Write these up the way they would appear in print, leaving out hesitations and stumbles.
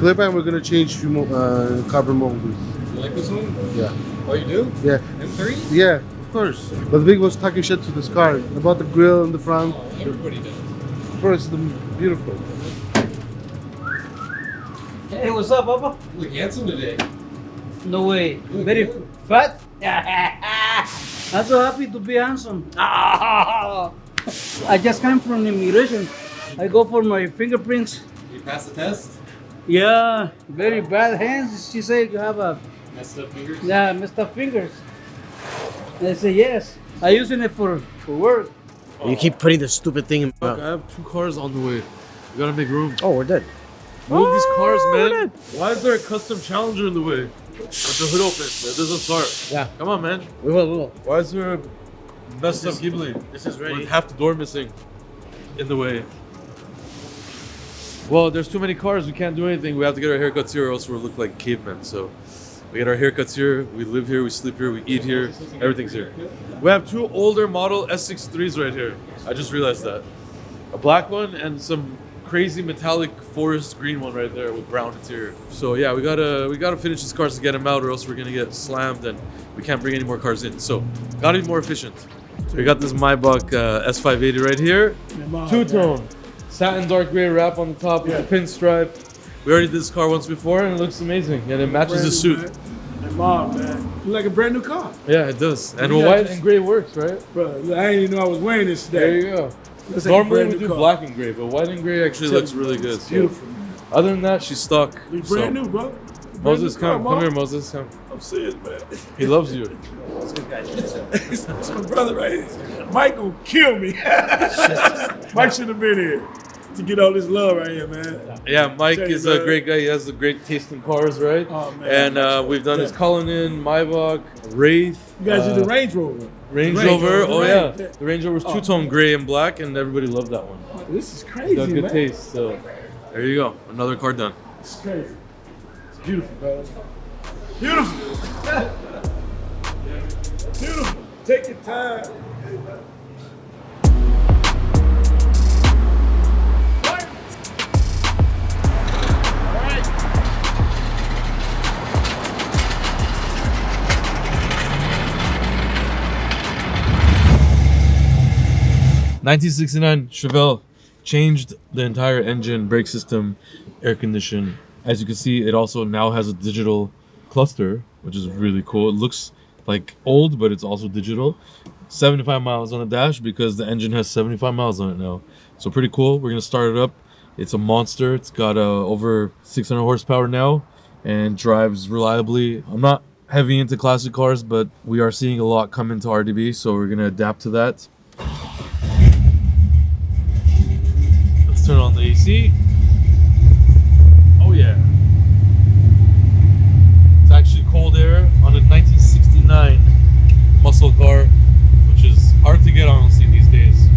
clip and we're gonna change few carbon molders. You like this one? Yeah. Oh, you do? Yeah. M3? Yeah, of course. But Vic was talking shit to this car about the grill in the front. Oh, everybody does. Bro, it's beautiful. Hey, what's up, Papa? You look handsome today. No way. Look Very good. fat? I'm so happy to be handsome. I just came from immigration. I go for my fingerprints. You passed the test? Yeah, very bad hands. She said you have a Messed up fingers? messed up fingers. I say yes. I using it for work. You keep putting the stupid thing in my Fuck, I mouth. have 2 cars on the way. We gotta make room. Oh, we're dead. Move these cars, we're man. dead. Why is there a custom Challenger in the way? With the hood open. That doesn't start. Yeah. Come on, man. We will. Why is there a messed up Ghibli? This is ready. With half the door missing in the way. Well, there's too many cars. We can't do anything. We have to get our haircuts here or else we'll look like cavemen. So we get our haircuts here. We live here. We sleep here. We eat here. Everything's here. We have 2 older model S63s right here. I just realized that. A black one and some crazy metallic forest green one right there with brown interior. So yeah, we gotta finish these cars to get them out or else we're gonna get slammed and we can't bring any more cars in. So gotta be more efficient. So we got this Maybach S580 right here. 2-tone. Satin dark gray wrap on the top with the pinstripe. We already did this car once before and it looks amazing. And it matches the suit. That mom, man. You like a brand new car. Yeah, it does. And Yeah, white just- and gray works, right? Bro, I didn't even know I was wearing this There today. you go. Looks like a Normally brand we new do car. black and gray, but white and gray actually looks really good. It's So, beautiful, man. other than that, she's stuck. It's So, brand new, bro. Brand Moses, new car, come Mom. here, Moses, come. I'm serious, man. He loves you. It's my brother right here. Mike gonna kill me. Mike should have been here to get all this love right here, man. Yeah, Mike Tell you, is a man. great guy. He has a great taste in cars, right? Oh, man. And we've done his Cullinan, Maybach, Wraith. You guys did the Range Rover. Range Range Rover. Rover, Oh right. yeah, Yeah. the Range Rover's Oh. 2-tone gray and black, and everybody loved that one. This is He's crazy, got good man. taste. So there you go, another car done. It's crazy. It's beautiful, brother. Beautiful. Beautiful. Take your time. 1969 Chevelle changed the entire engine, brake system, air condition. As you can see, it also now has a digital cluster, which is really cool. It looks like old, but it's also digital. 75 miles on the dash because the engine has 75 miles on it now. So pretty cool. We're gonna start it up. It's a monster. It's got over 600 horsepower now and drives reliably. I'm not heavy into classic cars, but we are seeing a lot come into RDB, so we're gonna adapt to that. Let's turn on the AC. Oh yeah. It's actually cold air on a 1969 muscle car, which is hard to get honestly these days.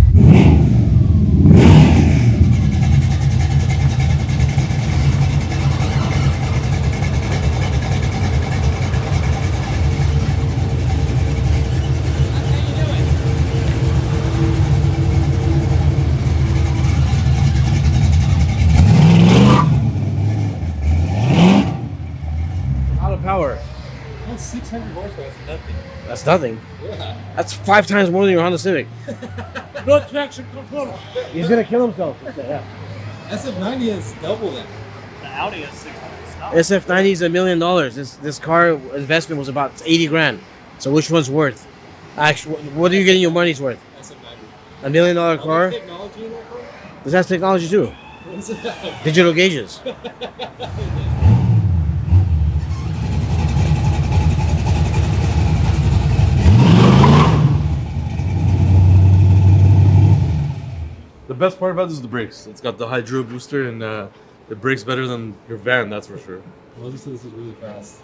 A lot of power. That's 600 horsepower. That's nothing. That's nothing. Yeah. That's 5 times more than your Honda Civic. No traction control. He's gonna kill himself. Yeah. SF90 has double that. The Audi has 600 stock. SF90 is $1 million. This car investment was about 80 grand. So which one's worth? Actually, what are you getting your money's worth? SF90. $1 million All car? the technology in that car? This has technology too. What's that? Digital gauges. The best part about this is the brakes. It's got the hydro booster and it brakes better than your van, that's for sure. Well, this is really fast.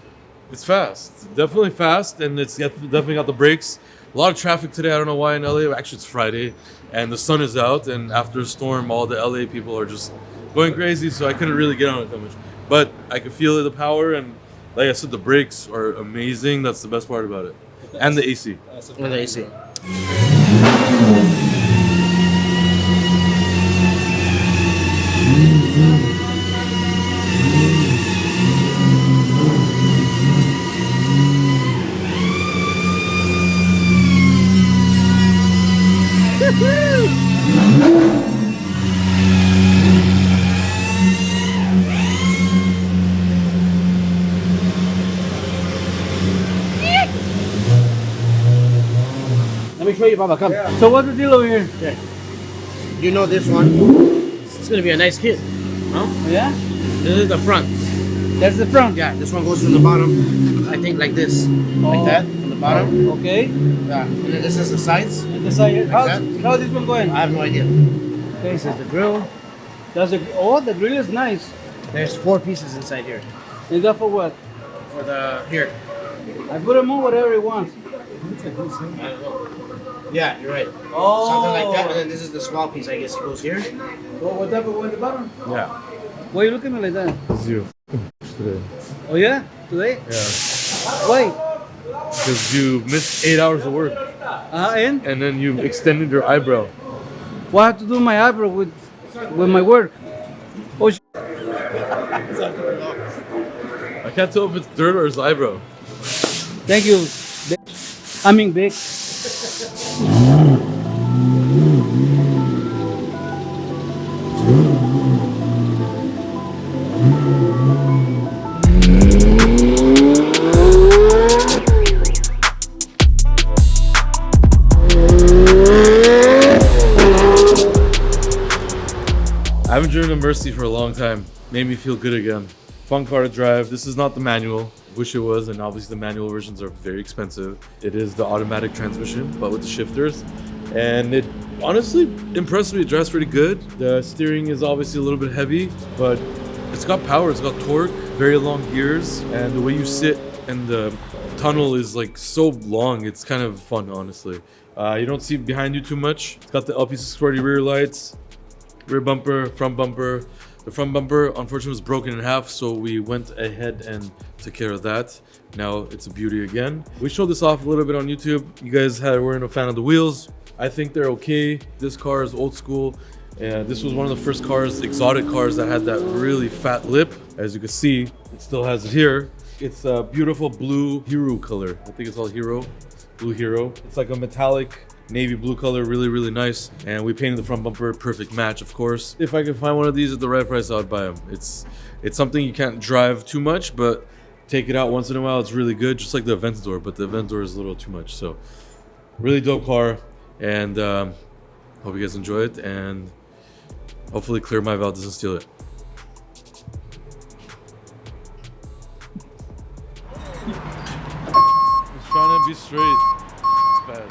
It's fast. It's definitely fast, and it's definitely got the brakes. A lot of traffic today. I don't know why in LA. Actually, it's Friday, and the sun is out. And after a storm, all the LA people are just going crazy. So I couldn't really get on it that much. But I could feel the power, and like I said, the brakes are amazing. That's the best part about it, and the AC. And the AC. Let me show you, Baba. Come. So what's the deal over here? You know this one. It's gonna be a nice kit. Huh? Yeah? This is the front. That's the front. Yeah, this one goes from the bottom. I think like this, like that, from the bottom. Okay. Yeah, and then this is the sides. And the side. How's this one going? I have no idea. Okay. This is the grill. That's a, oh, the grill is nice. There's 4 pieces inside here. Is that for what? For the here. I put him on whatever he wants. Yeah, you're right. Oh. Something like that. And then this is the small piece. I guess it goes here. What type of one at the bottom? Yeah. Why are you looking at me like that? It's you. Today. Oh yeah? Today? Yeah. Why? Because you missed 8 hours of work. And? And then you extended your eyebrow. Well, I have to do my eyebrow with my work. Oh, I can't tell if it's dirt or his eyebrow. thank you. I mean, big. I haven't driven a Mercy for a long time. Made me feel good again. Fun car to drive. This is not the manual. Wish it was, and obviously the manual versions are very expensive. It is the automatic transmission, but with the shifters. And it honestly impressed me. It drives pretty good. The steering is obviously a little bit heavy, but it's got power, it's got torque, very long gears, and the way you sit and the tunnel is like so long, it's kind of fun, honestly. You don't see behind you too much. It's got the LP640 rear lights, rear bumper, front bumper. The front bumper unfortunately was broken in half, so we went ahead and took care of that. Now it's a beauty again. We showed this off a little bit on YouTube. You guys weren't a fan of the wheels. I think they're okay. This car is old school. And this was one of the first cars, exotic cars, that had that really fat lip. As you can see, it still has it here. It's a beautiful blue hero color. I think it's called Hero, blue hero. It's like a metallic navy blue color, really, really nice. And we painted the front bumper, perfect match, of course. If I could find one of these at the right price, I would buy them. It's something you can't drive too much, but take it out once in a while, it's really good. Just like the Aventador, but the Aventador is a little too much. So really dope car, and hope you guys enjoy it, and hopefully Clear My Valve doesn't steal it. He's trying to be straight. It's bad.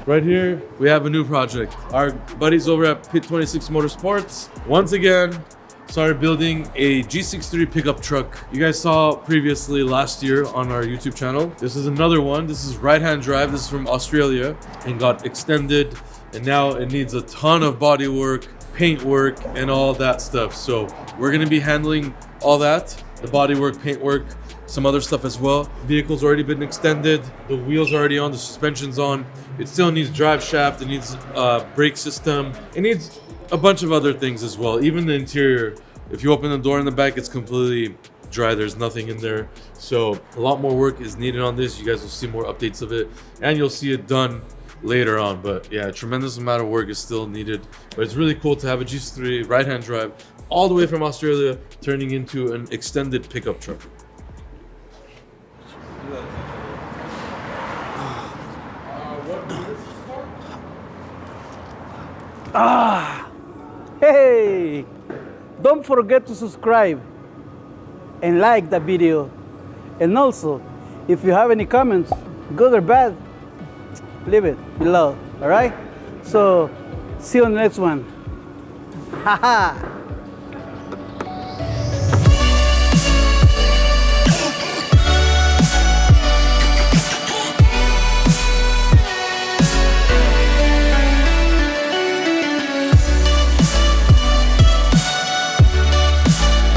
Right here, we have a new project. Our buddies over at Pit 26 Motorsports, once again, started building a G63 pickup truck. You guys saw previously last year on our YouTube channel. This is another one. This is right-hand drive. This is from Australia and got extended. And now it needs a ton of body work, paint work, and all that stuff. So we're gonna be handling all that, the body work, paint work, some other stuff as well. Vehicle's already been extended. The wheels are already on, the suspension's on. It still needs drive shaft, it needs brake system. It needs a bunch of other things as well. Even the interior, if you open the door in the back, it's completely dry. There's nothing in there. So a lot more work is needed on this. You guys will see more updates of it, and you'll see it done later on. But yeah, a tremendous amount of work is still needed. But it's really cool to have a G63 right-hand drive all the way from Australia turning into an extended pickup truck. Hey! Don't forget to subscribe and like the video. And also, if you have any comments, good or bad, leave it below, all right? So, see you on the next one. Haha!